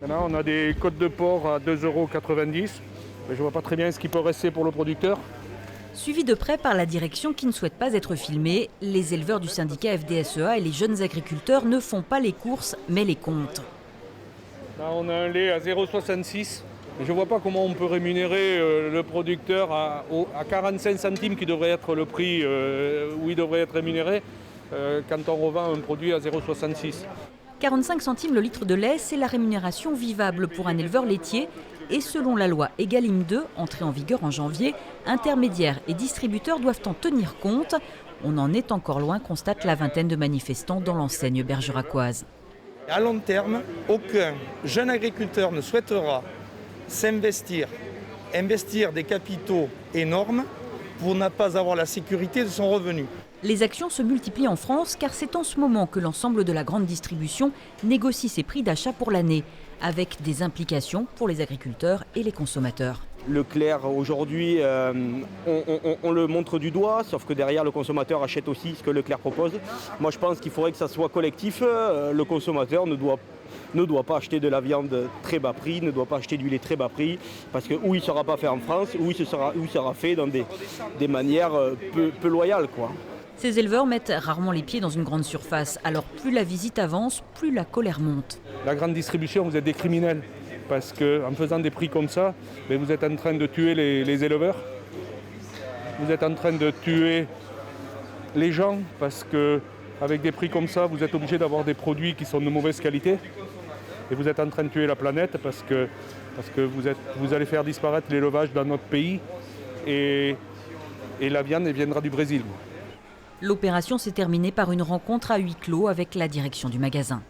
Maintenant, on a des côtes de porc à 2,90 €. Je ne vois pas très bien ce qui peut rester pour le producteur. Suivi de près par la direction qui ne souhaite pas être filmée, les éleveurs du syndicat FDSEA et les jeunes agriculteurs ne font pas les courses, mais les comptes. Là, on a un lait à 0,66 €. Je ne vois pas comment on peut rémunérer le producteur à 45 centimes qui devrait être le prix où il devrait être rémunéré quand on revend un produit à 0,66 €. 45 centimes le litre de lait, c'est la rémunération vivable pour un éleveur laitier. Et selon la loi Egalim 2, entrée en vigueur en janvier, intermédiaires et distributeurs doivent en tenir compte. On en est encore loin, constate la vingtaine de manifestants dans l'enseigne bergeracoise. À long terme, aucun jeune agriculteur ne souhaitera investir des capitaux énormes pour ne pas avoir la sécurité de son revenu. Les actions se multiplient en France car c'est en ce moment que l'ensemble de la grande distribution négocie ses prix d'achat pour l'année, avec des implications pour les agriculteurs et les consommateurs. Leclerc, aujourd'hui, on le montre du doigt, sauf que derrière, le consommateur achète aussi ce que Leclerc propose. Moi, je pense qu'il faudrait que ça soit collectif. Le consommateur ne doit pas acheter de la viande très bas prix, ne doit pas acheter du lait très bas prix, parce que ou il ne sera pas fait en France, ou il sera fait dans des manières peu loyales, quoi. Ces éleveurs mettent rarement les pieds dans une grande surface, alors plus la visite avance, plus la colère monte. La grande distribution, vous êtes des criminels. Parce qu'en faisant des prix comme ça, vous êtes en train de tuer les éleveurs. Vous êtes en train de tuer les gens parce qu'avec des prix comme ça, vous êtes obligé d'avoir des produits qui sont de mauvaise qualité. Et vous êtes en train de tuer la planète parce que vous allez faire disparaître l'élevage dans notre pays. Et la viande, elle viendra du Brésil. L'opération s'est terminée par une rencontre à huis clos avec la direction du magasin.